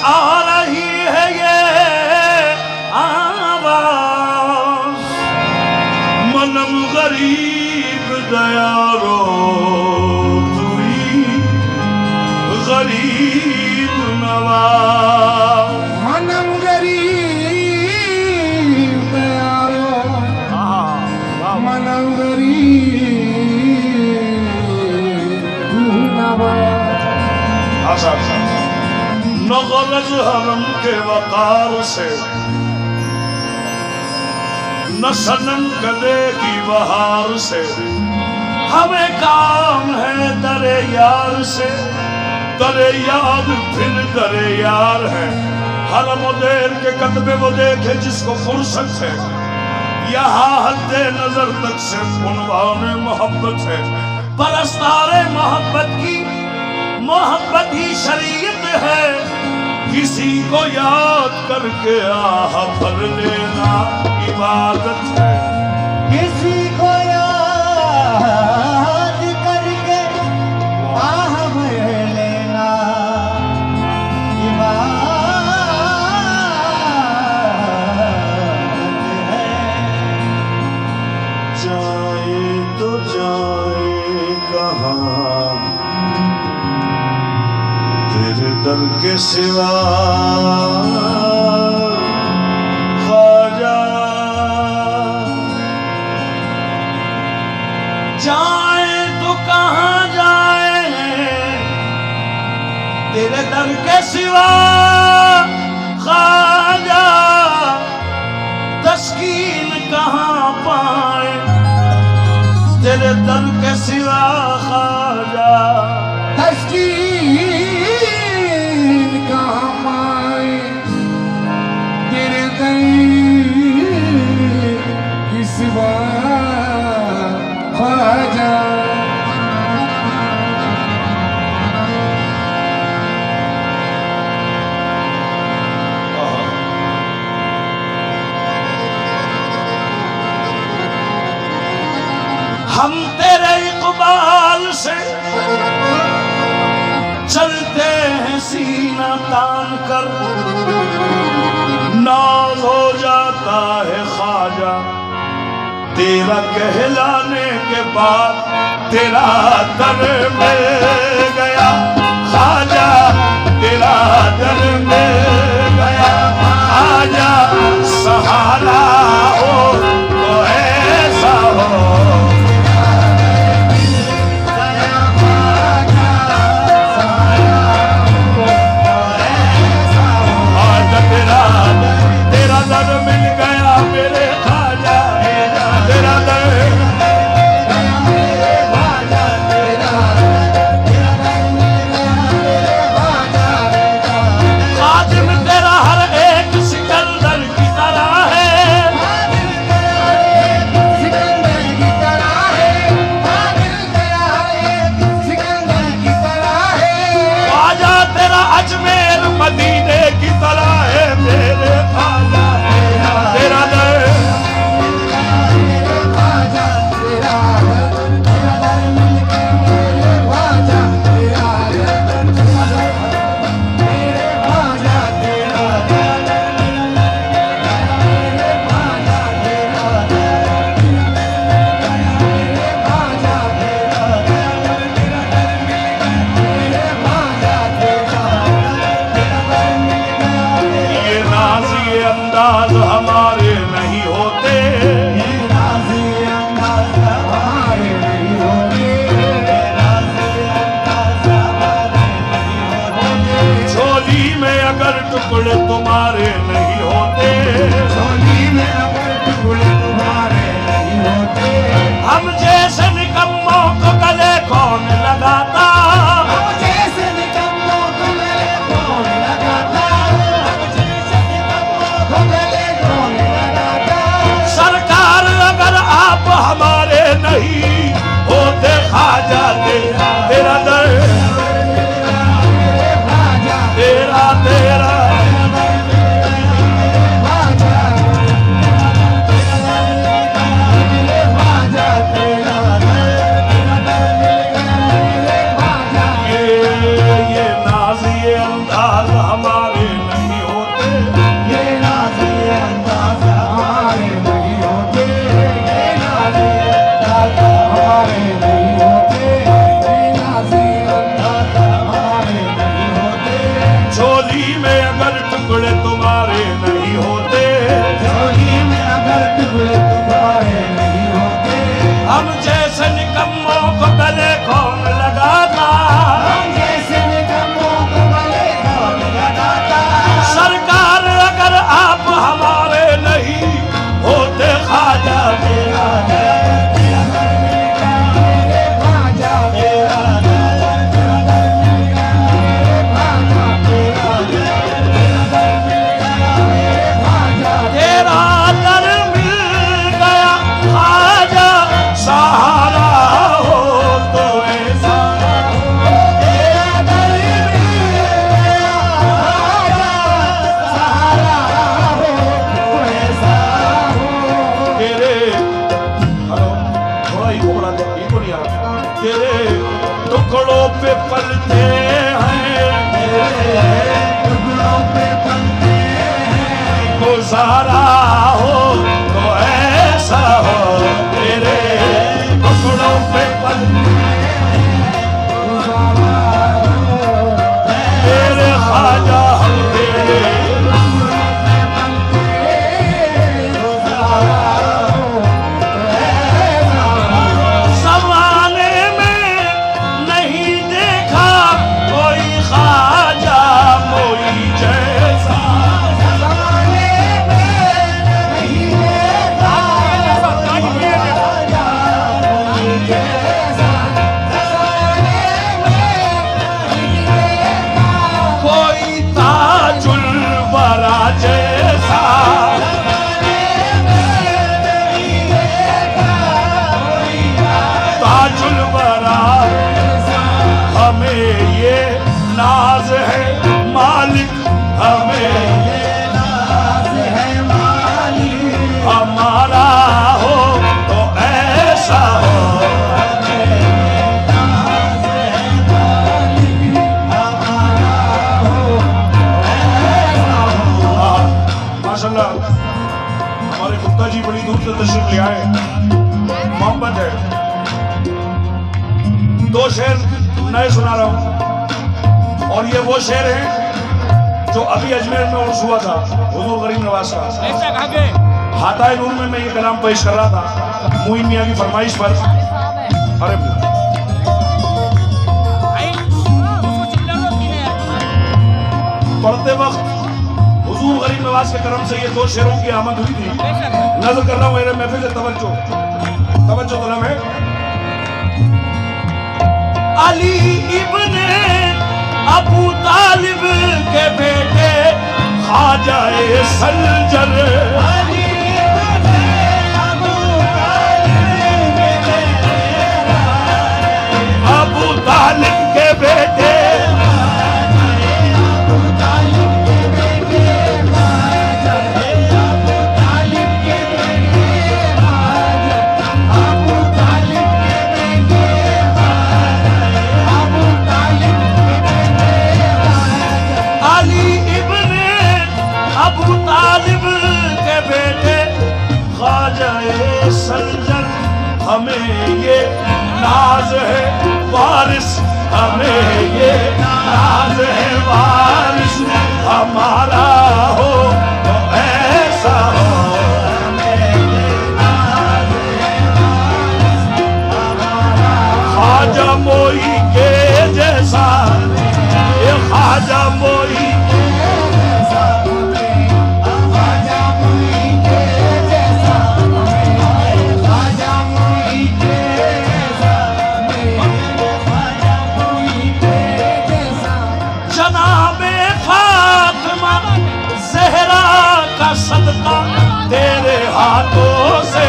आ रही है ये आवाज, मनम गरीब दयारो तुई गरीब नवाज। मनम गरीब दयारो मनम गरीब नवाज। न गलज हरम के वकार से, न सनम कदे की बहार से, हमें काम है दरे यार से। दरे यार फिर दरे यार है, हर मुदेर के कतबे वो देखे जिसको फुर्सत है। यहाँ हद्दे नजर तक से उन्वान मोहब्बत है। परस्तारे मोहब्बत की मोहब्बत ही शरीयत है। किसी को याद करके आह भर लेना इबादत है। किसी को याद करके आह भर लेना इबादत है। जाए तो जाए कहाँ तेरे दर के सिवा ख्वाजा। जाए तो कहाँ जाए तेरे दर के सिवा ख्वाजा। तस्कीन कहाँ पाए तेरे दर के सिवा ख्वाजा। तस्कीन कहाँ पाए तेरे दर के सिवा ख्वाजा। हम तेरे इक़बाल से चलते हैं सीना तान कर। नाज हो जाता है ख्वाजा तेरा कहलाने के बाद। तेरा दर मिल गया ख्वाजा, तेरा दर मिल गया ख्वाजा। सहारा हो तो ऐसा हो, तेरा दर मिल गया मेरे ख्वाजा। तेरा दर खादिम तेरा हर एक सिकंदर की तरह है। निकम्मों को गले कौन लगाता, जैसे निकम्मों को गले कौन लगाता। सरकार अगर आप हमारे नहीं होते ख्वाजा मेरा टुकड़ों पे पलते हैं, टुकड़ों पे पलते हैं। गुजारा हो तो ऐसा हो, तेरे टुकड़ों पे पलते तेरे ख्वाजा हम तेरे नाज है मालिक, हमें ये नाज है मालिक, हमारा हो तो ऐसा हो, नाज है मालिक, हमारा हो ऐसा हो। माशाल्लाह हमारे गुप्ता जी बड़ी दूर से तशरीफ ले आए, मोहब्बत है। दो शेर नए सुना रहा हूं, और ये वो शेर है जो अभी अजमेर में उर्स हुआ था हुजूर गरीब नवाज का। हाताए नूर में मैं ये कलाम पेश कर रहा था मुइन मियां की फरमाइश पर। अरे पढ़ते वक्त हुजूर गरीब नवाज के करम से ये दो शेरों की आमद हुई थी। नजर कर रहा हूँ मेरे महफिल से तवज्जो तलब है। अली इब्ने अबू तालिब के बेटे ख्वाजाए सलजर, अली इब्ने अबू तालिब के बेटे, अबू तालिब के बेटे, अबू तालिब के बेटे, अबू तालिब के बेटे, अबू तालिब के बेटे, अबू तालिब अली इब्ने अबू तालिब के बेटे ख्वाजाए सलजर, हमें ये नाज है वारिस, हमें ये नाज है वारिस, हमारा हो तो ऐसा हो, हमें ये नाज है वारिस, हमारा ख्वाजा मोई के जैसा, ये ख्वाजा मोई सदका तेरे हाथों से,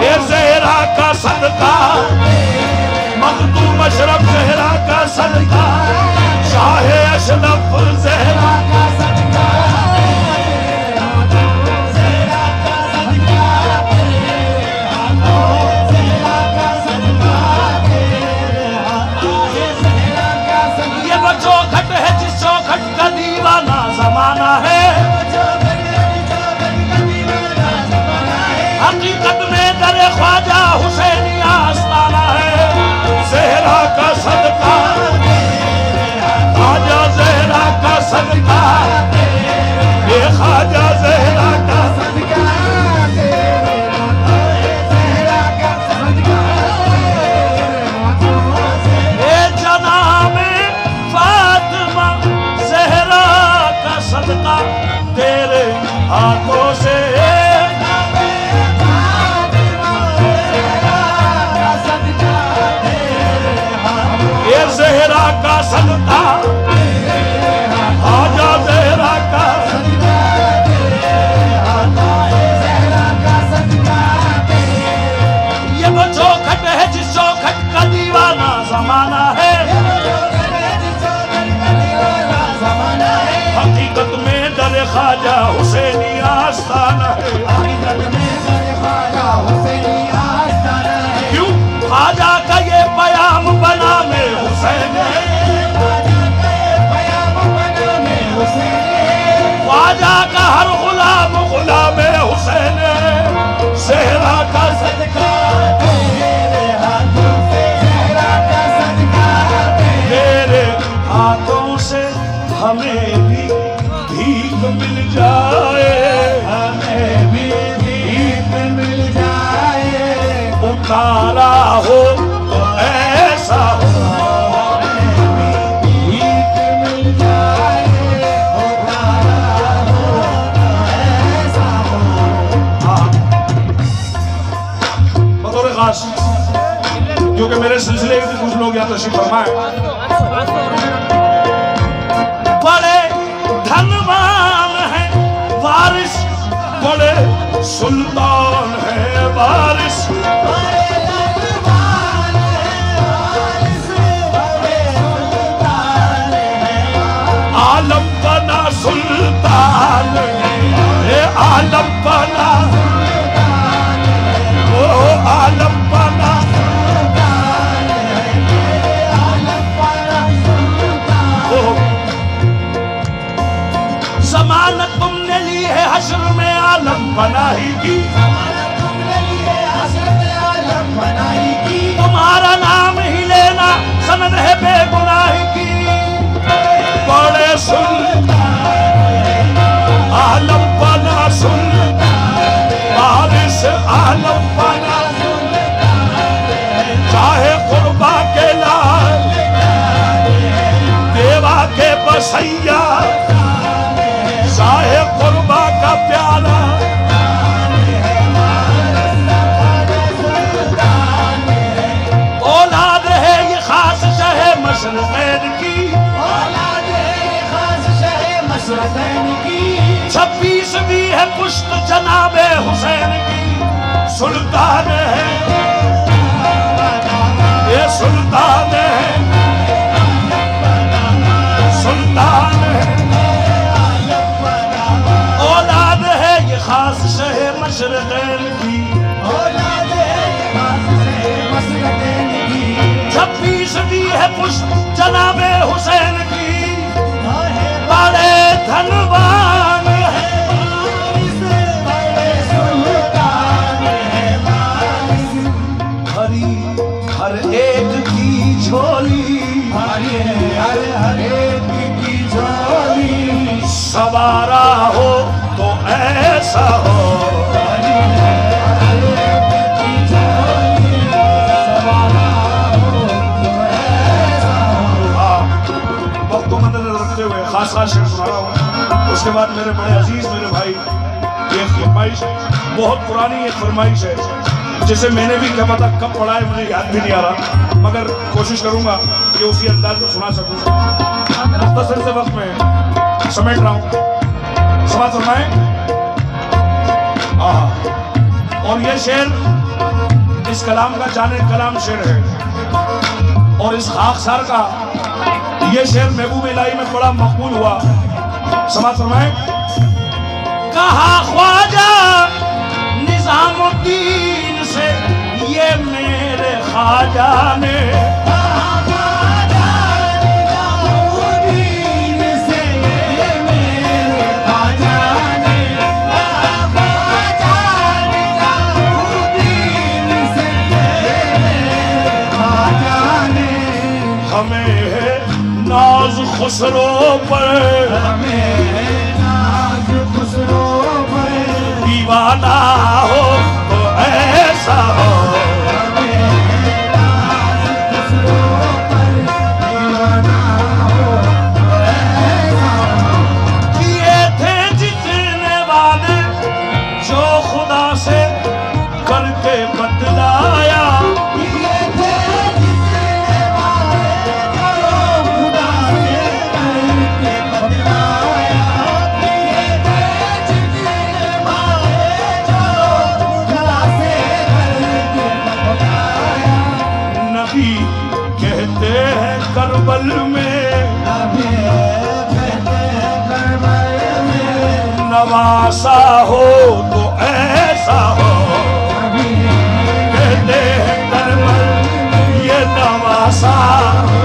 ये ज़हरा का सदका, मखदूम अशरफ ज़हरा का सदका, शाहे अशरफ ज़हरा का सदका, चौखट है जिस चौखट का दीवाना जमाना है, हकीकत में दरे ख्वाजा हुसैनी आस्ताना है। ज़हरा का सदका, ख्वाजा ज़हरा का सदका, ये ख्वाजा ज़हरा का सदका तेरे ज़हरा का सदका तेरे हाथों से ए जनाबे फातिमा ज़हरा का सदका तेरे हाथों से ये ज़हरा का सदका ख्वाजा ज़हरा का ये वो चौखट है जिस चौखट का दीवाना ज़माना है हकीकत में दर ख्वाजा हुसैनी आस्ताना है क्यों ख्वाजा का ये पयाम बना में हुसैन है ख्वाजा का हर गुलाम गुलाम हुसैन है ज़हरा का सदका तेरे हाथों से ज़हरा का सदका तेरे हाथों से हमें भी भीख मिल जाए हमें भी भीख मिल जाए उतारा हो तो ऐसा हो भीख मिल जाए उतारा हो ऐसा हो हाँ। बतौर खास क्योंकि मेरे सिलसिले के भी कुछ लोग यहाँ तशरीफ फरमाए बड़े धनवान हैं वारिस बड़े सुल्तान है वारिस आलम बना सुल्तान है आलम बना ओ आलम बना ओ जमानत तुमने ली है हश्र में आलम बनाई की तुम्हारा नाम ही लेना सनद है बेगुनाही की बड़े सुल्तान आलम बना सुल्तान वारिस आलम बना चाहे कुर्बा के लाल देवा के बसैया चाहे कुर्बा का प्याला औलाद है ये खास शहे मशरक़ैन की 26वीं है पुश्त जनाबे हुसैन की सुल्तान है ये सुल्तान है सुल्तान है औलाद है ये खास शहे मशरक़ैन की 26वीं है पुश्त जनाबे हुसैन की बड़े धनवान है हरी हर एक की झोली हर एक की झोली सवारा हो तो ऐसा हो वक्त को मद्देनजर रखते हुए खास खास शेर सुना रहा हूँ उसके बाद मेरे बड़े अजीज मेरे भाई एक फरमाइश बहुत पुरानी एक फरमाइश है जिसे मैंने भी क्या पता कब पढ़ा है मुझे याद भी नहीं आ रहा मगर कोशिश करूंगा कि उसी अंदाज में सुना सकूं मुख्तसर से वक्त में समेट रहा हूँ समाज फरमाएं और ये शेर इस कलाम का जाने कलाम शेर है और इस खाकसार का ये शेर महबूब इलाही में बड़ा मकबूल हुआ समाज फरमाएं कहा ख्वाजा निजामुद्दीन से ये मेरे ख्वाजा ने खुसरो पर हमें नाज खुसरो दीवाना हो तो ऐसा हो। किए थे जितने वादे जो खुदा से करके बतलाया, नबी कहते हैं करबल में नवासा हो तो ऐसा हो। कहते हैं करबल ये नवासा हो।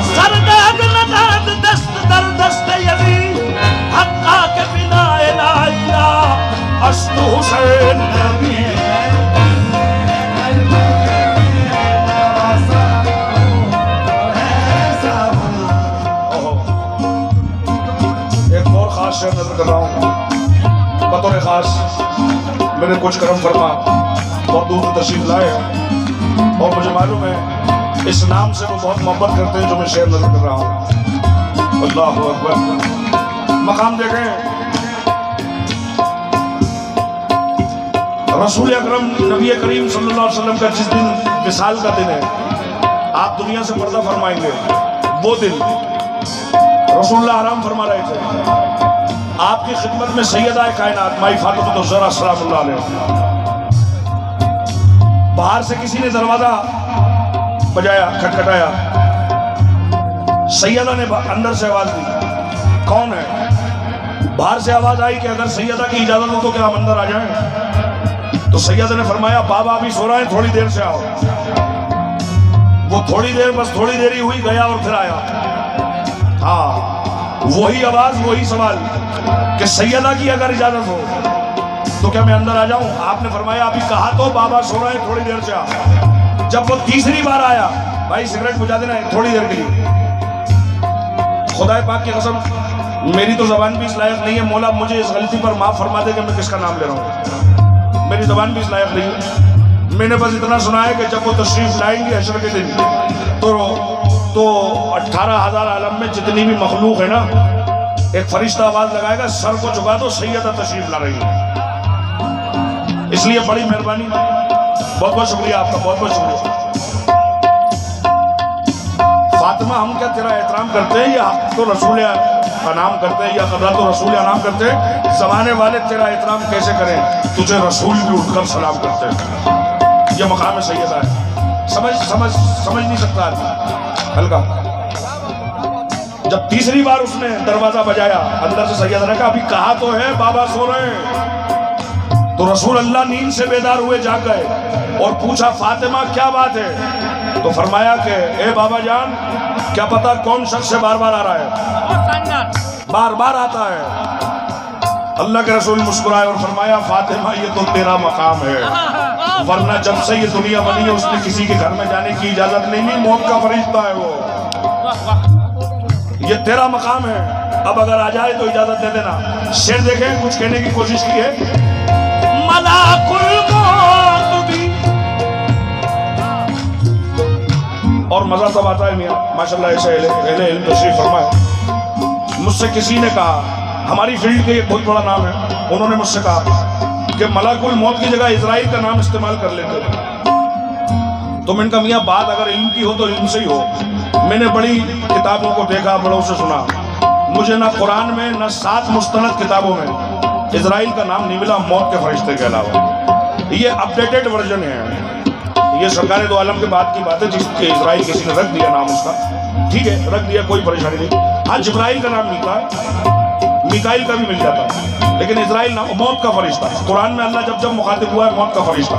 सरदाद नदाद दस्त दर दस्त यली हक्का के बिना ला इला अस्तु हुसैन नबी। एक और खास शेर नजर कर रहा हूँ बतौर खास, मेरे कुछ करम फरमा बहुत दूर से तशरीफ लाए हैं और मुझे मालूम है इस नाम से वो बहुत मोहब्बत करते हैं जो मैं शेर नजर कर रहा हूँ। अल्लाह अकबर। मकाम देखें, रसूल अकरम नबी करीम सल्लल्लाहु अलैहि वसल्लम का जिस दिन विसाल का दिन है, आप दुनिया से पर्दा फरमाएंगे, वो दिन रसूलुल्लाह आराम फरमा रहे थे। आपकी खिदमत में सैयदा कायनात माई फातिमा ज़हरा सलामुल्लाह अलैहा, बाहर से किसी ने दरवाजा बजाया, खटखटाया। सैयदा ने अंदर से आवाज दी, कौन है? बाहर से आवाज आई कि अगर सैयदा की इजाजत हो तो क्या हम अंदर आ जाएं? तो सैयदा ने फरमाया बाबा अभी सो रहे हैं, थोड़ी देर से आओ। वो थोड़ी देर, बस थोड़ी देर ही हुई, गया और फिर आया। हाँ, वही आवाज वही सवाल कि सैयदा की अगर इजाजत हो तो क्या मैं अंदर आ जाऊं? आपने फरमाया अभी कहा तो बाबा सो रहे हैं, थोड़ी देर से आ। जब वो तीसरी बार आया, भाई सिगरेट बुझा देना है थोड़ी देर के लिए। खुदा पाक की कसम, मेरी तो जबान भी इस लायक नहीं है, मौला मुझे इस गलती पर माफ फरमा दे कि मैं किसका नाम ले रहा हूँ। मेरी जबान भी इस लायक नहीं है। मैंने बस इतना सुना है कि जब वो तशरीफ लाएंगे हशर के दिन तो 18,000 आलम में जितनी भी मखलूक है ना, एक फरिश्ता आवाज लगाएगा, सर को झुका दो, सैयदा तशरीफ ला रही है। इसलिए बड़ी मेहरबानी, बहुत बहुत शुक्रिया आपका, बहुत बहुत शुक्रिया। फातिमा, हम क्या तेरा एहतराम करते हैं या तो रसूल का नाम करते हैं या कदरा तो रसूल का नाम करते हैं? जमाने वाले तेरा एहतराम कैसे करें? तुझे रसूल भी उठकर सलाम करते हैं। यह मकाम सैयदा है। समझ नहीं सकता हल्का। जब तीसरी बार उसने दरवाजा बजाया, अंदर से सैयदा ने कहा अभी कहा तो है बाबा सो रहे हैं। तो रसूल अल्लाह नींद से बेदार हुए जाग गए और पूछा फातिमा क्या बात है? तो फरमाया कि ए बाबा जान, क्या पता कौन शख्स से बार बार आ रहा है, बार बार आता है। अल्लाह के रसूल मुस्कुराए और फरमाया फातिमा ये तो तेरा मकाम है, वरना जब से ये दुनिया बनी है उसने किसी के घर में जाने की इजाजत नहीं ली, मौत का फरिश्ता है वो। ये तेरा मकाम है, अब अगर आ जाए तो इजाजत दे देना। शेर देखें, कुछ कहने की कोशिश की है। मलाकुल मौत भी, और मजा तब आता है मियां माशाल्लाह, ऐसे अहले इल्म तशरीफ फरमाए। मुझसे किसी ने कहा, हमारी फील्ड के एक बहुत बड़ा नाम है, उन्होंने मुझसे कहा कि मलाकुल मौत की जगह इजराइल का नाम इस्तेमाल कर लेते। तो मैंने कहा मियां बात अगर इल्म की हो तो इल्म से ही हो। मैंने बड़ी किताबों को देखा, बड़ों से सुना, मुझे ना कुरान में ना 7 मुस्तनद किताबों में इजराइल का नाम नहीं मिला मौत के फरिश्ते के अलावा। ये अपडेटेड वर्जन है, ये सरकार दो आलम के बाद की बात है जिसके इजराइल किसी ने रख दिया नाम उसका, ठीक है रख दिया, कोई परेशानी नहीं। हाँ जिब्राइल का नाम मिलता है, मिकाइल का भी मिल जाता है, लेकिन इजराइल नाम मौत का फरिश्ता। कुरान में अल्लाह जब जब मुखातिब हुआ है मौत का फरिश्ता।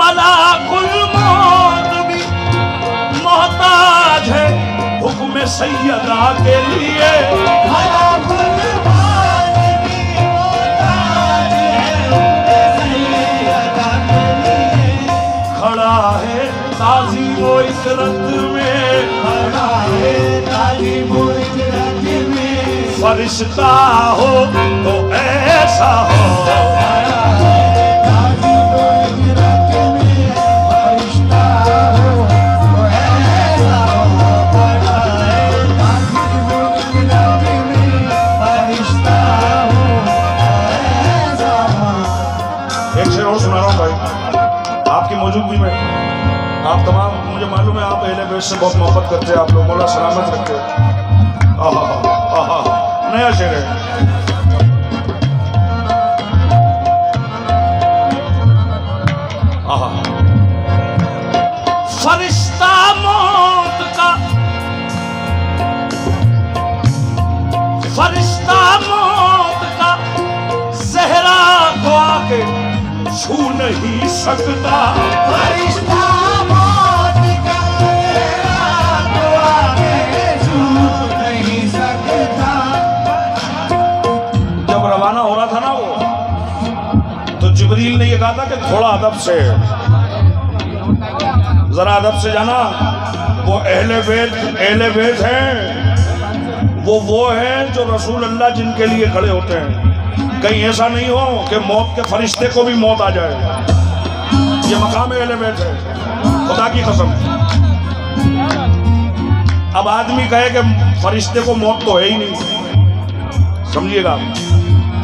मलाकुल मौत भी मोहताज है हुक्म सैयदा के लिए, खड़ा है ताज़ीम व इज़्ज़त में, खड़ा है ताज़ीम व इज़्ज़त में, फरिश्ता हो तो ऐसा हो, खड़ा है ताज़ीम व इज़्ज़त में, फरिश्ता हो तो ऐसा हो, खड़ा है ताज़ीम व इज़्ज़त में, फरिश्ता हो तो ऐसा हो। एक शेर और सुना रहा हूँ भाई, आपकी मौजूदगी में। आप तमाम, मुझे मालूम है आप अहले बैत से बहुत मोहब्बत करते हैं, आप लोग मौला सलामत रखते हैं। आहा आहा, नया शेर है। आहा, फरिश्ता मौत का, फरिश्ता मौत का ज़हरा को आके छू नहीं सकता, फरिश्ता मौत का तो आगे छू नहीं सकता। जब रवाना हो रहा था ना वो, तो जिब्रील ने ये कहा था कि थोड़ा अदब से, जरा अदब से जाना। वो अहले बैत हैं, वो हैं जो रसूल अल्लाह जिनके लिए खड़े होते हैं। कहीं ऐसा नहीं हो कि मौत के फरिश्ते को भी मौत आ जाए। ये मकाम अहले बैत है, खुदा की कसम। अब आदमी कहे कि फरिश्ते को मौत तो है ही नहीं, समझिएगा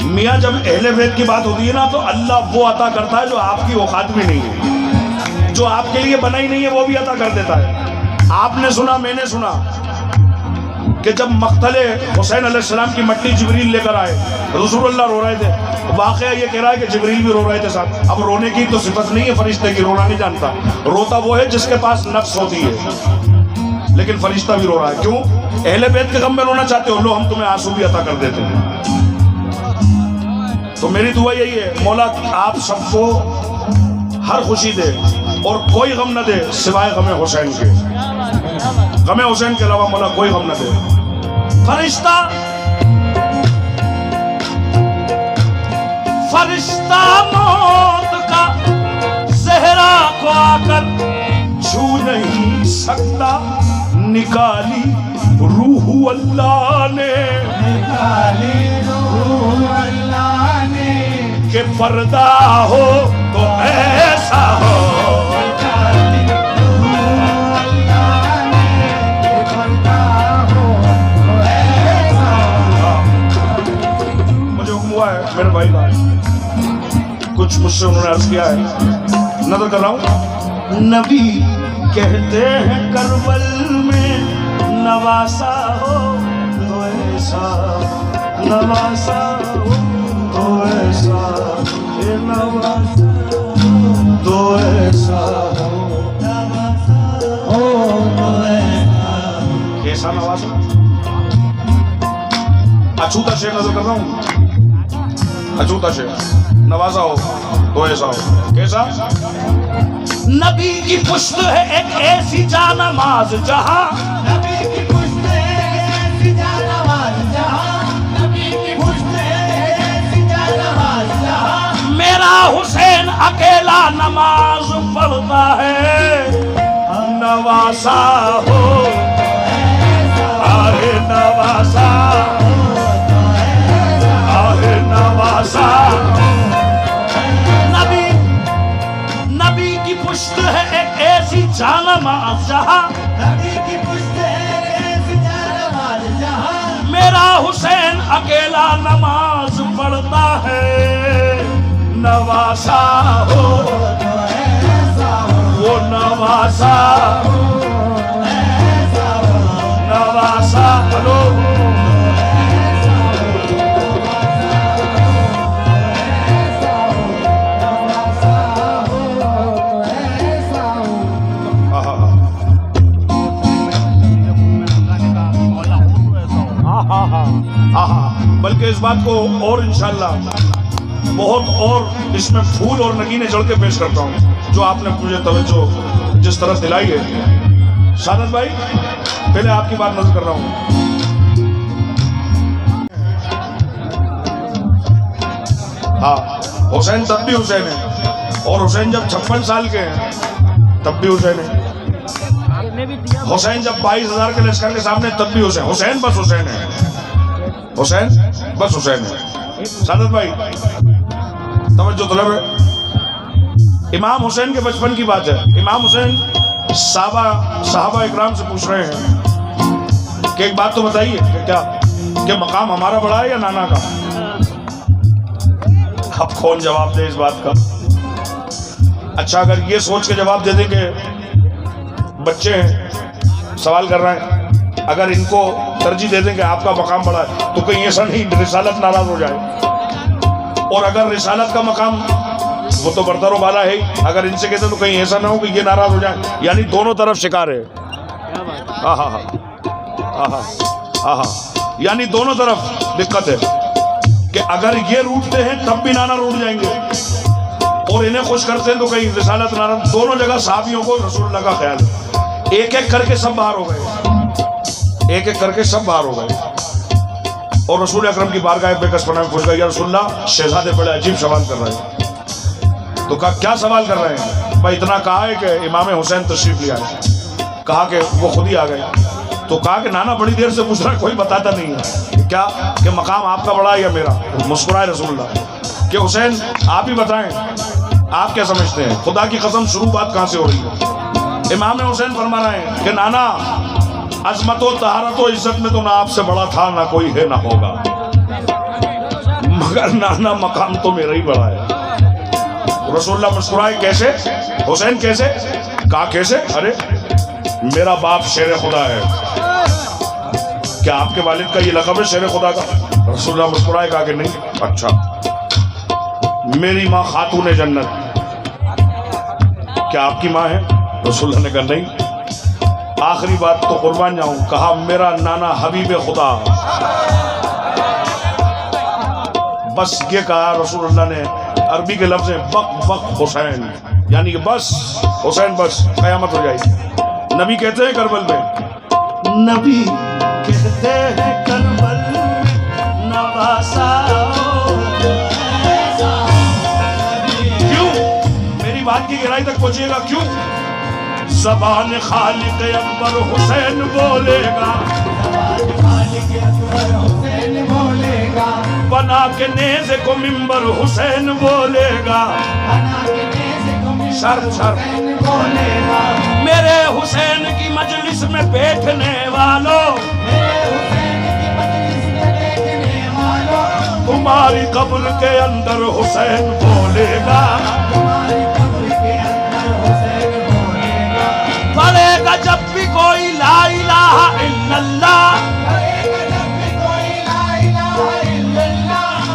मियाँ, जब अहले बैत की बात होती है ना, तो अल्लाह वो अता करता है जो आपकी औकात भी नहीं है, जो आपके लिए बना ही नहीं है, वो भी अता कर देता है। आपने सुना, मैंने सुना कि जब मक्तले हुसैन अलैहिस्सलाम की मट्टी जिब्रील लेकर आए, रसूलुल्लाह रो रहे थे। वाक़या ये कह रहा है कि जिब्रील भी रो रहे थे साथ। अब रोने की तो सिफत नहीं है फरिश्ते की, रोना नहीं जानता। रोता वो है जिसके पास नफ्स होती है, लेकिन फरिश्ता भी रो रहा है। क्यों? अहले बैत के गम में रोना चाहते हो, लो हम तुम्हें आंसू भी अता कर देते हैं। तो मेरी दुआ यही है, मौला आप सबको हर खुशी दे और कोई गम न दे सिवाय गम हुसैन के। गम हुसैन के अलावा मौला कोई गम न दे। फरिश्ता, फरिश्ता मौत का ज़हरा को आकर छू नहीं सकता, निकाली रूह अल्लाह ने, निकाली रूह अल्लाह ने, के पर्दा हो तो ऐसा हो, निकाली रूह अल्लाह ने, के पर्दा हो तो ऐसा हो। मुझे हुक्म हुआ है मेरे भाई का, कुछ मुझसे उन्होंने अर्ज किया है, नजर कर रहा हूँ। नबी कहते हैं करबल में नवासा हो तो ऐसा, नवासा हो तो ऐसा, ये नवासा तो ऐसा हो, हो तो ऐसा। कैसा नवासा? अछूता शेर नजर कर रहा हूँ, अछूता शेर, नवाजा हो तो ऐसा हो। कैसा? नबी की पुश्त है एक ऐसी जानमाज जहां, नबी की पुश्त है ऐसी जानमाज जहां, नबी की पुश्त है ऐसी जानमाज जहां, मेरा हुसैन अकेला नमाज पढ़ता है, नवासा हो आहे नवासा, आहे नवासा। नबी की पुश्त है एक ऐसी जानमाज जहां, नबी की पुश्त है ऐसी जानमाज जहां, मेरा हुसैन अकेला नमाज पढ़ता है, नवासा हो तो ऐसा हो, वो नवासा, ऐसा हो, नवासा। हेलो, बल्कि इस बात को और इंशाल्लाह बहुत और इसमें फूल और नगीने जड़ के पेश करता हूँ, जो आपने मुझे तवज्जो जिस तरह दिलाई है। सादत भाई, पहले आपकी बात नजर कर रहा हूँ। हाँ, हुसैन तब भी हुसैन है, और हुसैन जब 56 साल के हैं तब भी हुसैन है। हुसैन जब 22,000 के लश्कर के सामने, तब भी हुसैन हुसैन बस हुसैन है, हुसैन बस हुसैन है। सादत भाई तवज्जो तलब है। इमाम हुसैन के बचपन की बात है। इमाम हुसैन साहबा इकराम से पूछ रहे हैं कि एक बात तो बताइए कि क्या कि मकाम हमारा बड़ा है या नाना का? अब कौन जवाब दे इस बात का? अच्छा, अगर ये सोच के जवाब दे देंगे, बच्चे हैं सवाल कर रहे हैं, अगर इनको तरजीह दे देंगे आपका मकाम बड़ा है, तो कहीं ऐसा नहीं रिसालत नाराज हो जाए। और अगर रिसालत का मकाम वो तो बरतरों वाला है, अगर इनसे कहते तो कहीं ऐसा ना हो कि ये नाराज हो जाए। यानी दोनों तरफ शिकार है। हाँ हाँ हाँ हाँ हाँ, यानी दोनों तरफ दिक्कत है कि अगर ये रूठते हैं तब भी नाना रूठ जाएंगे, और इन्हें खुश करते हैं तो कहीं रिसालत नाराज। दोनों जगह साहबियों को रसूलुल्लाह का ख्याल है। एक एक करके सब बाहर हो गए, एक एक करके सब बाहर हो गए। और रसूल अकरम की बारगाह बेकस पनाह में पूछ गया, या रसूलुल्लाह, शहजादे बड़े अजीब सवाल कर रहे हैं। तो कहा क्या सवाल कर रहे हैं? भाई इतना कहा है कि इमाम हुसैन तशरीफ ले आए, कहा कि वो खुद ही आ गए। तो कहा कि नाना बड़ी देर से पूछ रहा है, कोई बताता नहीं है क्या कि मकाम आपका बड़ा है या मेरा? मुस्कुराए रसूलुल्लाह कि हुसैन आप ही बताएं, आप क्या समझते हैं? खुदा की कसम शुरू बात कहाँ से हो रही है? इमाम हुसैन फरमा रहे हैं कि नाना, अजमत व तहारत व इज्जत में तो ना आपसे बड़ा था, ना कोई है ना होगा, मगर नाना मकाम तो मेरा ही बड़ा है। रसूलुल्लाह मुस्कुराए, कैसे हुसैन कैसे? कहा कैसे? अरे मेरा बाप शेर खुदा है। क्या आपके वालिद का ये लक़ब है शेर खुदा का? रसूलुल्लाह मुस्कुराए, कहा कि नहीं। अच्छा, मेरी माँ खातून जन्नत, क्या आपकी माँ है? रसूलुल्लाह ने कहा नहीं। आखिरी बात तो कुर्बान जाऊं, कहा मेरा नाना हबीब खुदा। बस ये कहा रसूलुल्लाह ने, अरबी के लफ्ज़ है बक बक हुसैन, यानी कि बस हुसैन बस, क़यामत हो जाएगी। नबी कहते हैं करबल में, नबी कहते हैं करबल में नवासा। क्यों? मेरी बात की गहराई तक पहुंचिएगा। क्यों? ज़बान खालिक अकबर हुसैन बोलेगा, बना के नेज़े को मिंबर हुसैन बोलेगा, शर्फ शर्फ मेरे हुसैन की मजलिस में बैठने वालों, तुम्हारी कब्र के अंदर हुसैन बोलेगा, पढ़ेगा जब भी कोई ला इलाहा इल्लल्लाह,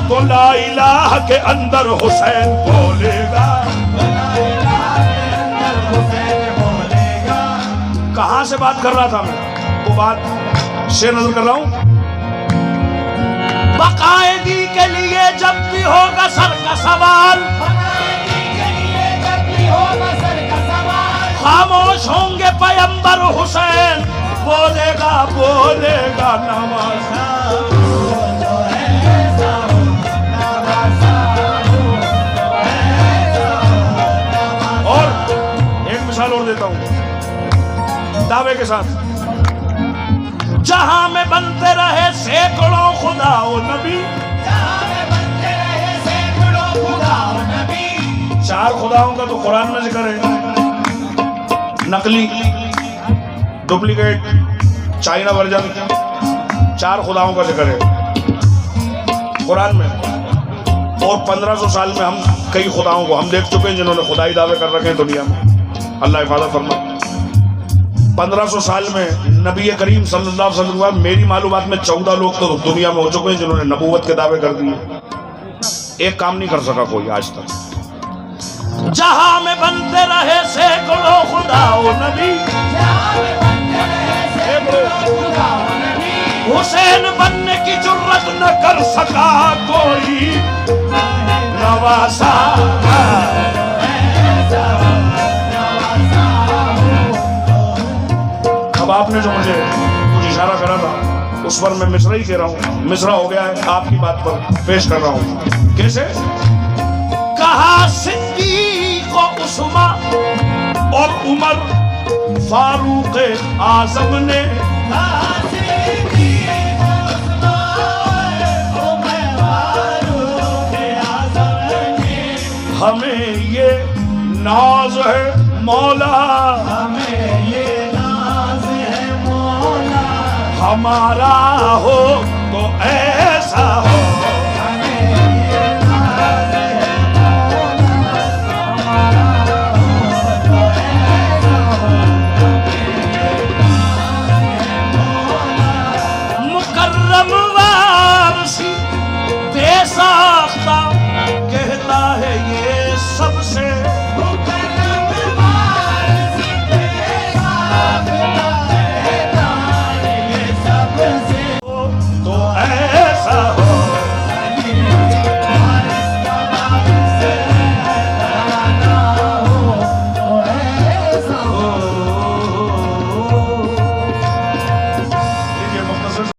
तो ला इलाहा के अंदर हुसैन बोलेगा। कहां से बात कर रहा था मैं? वो बात शेर नजर कर रहा हूं। बकायदी के लिए जब भी होगा सर का सवाल, खामोश होंगे पैगंबर हुसैन बोलेगा, बोलेगा नवासा। और एक मिसाल और देता हूं दावे के साथ, जहां में बनते रहे सैकड़ों खुदा ओ नबी, चार खुदाओं का तो कुरान में जिक्र है, नकली डुप्लीकेट चाइना वर्जन, चार खुदाओं का जिक्र है कुरान में। और 1500 साल में हम कई खुदाओं को हम देख चुके हैं जिन्होंने खुदाई दावे कर रखे हैं दुनिया में। अल्लाह हिफाजत फरमाए। 1500 साल में नबी करीम सल्लल्लाहु अलैहि वसल्लम, मेरी मालूमात में 14 लोग तो दुनिया में हो चुके हैं जिन्होंने नबूवत के दावे कर दिए। एक काम नहीं कर सका कोई आज तक। जहां में बनते रहे सैकड़ों खुदा ओ नबी, हुसैन बनने की जुर्रत न कर सका कोई नवासा। अब आपने जो मुझे कुछ इशारा करा था उस पर मैं मिसरा ही कह रहा हूँ, मिसरा हो गया है, आपकी बात पर पेश कर रहा हूँ। कैसे? कहा सिद्दीक़ उस्मान और उमर फारूक आजम ने हमें ये नाज है मौला, हमें ये नाज है मौला, हमारा हो तो ऐ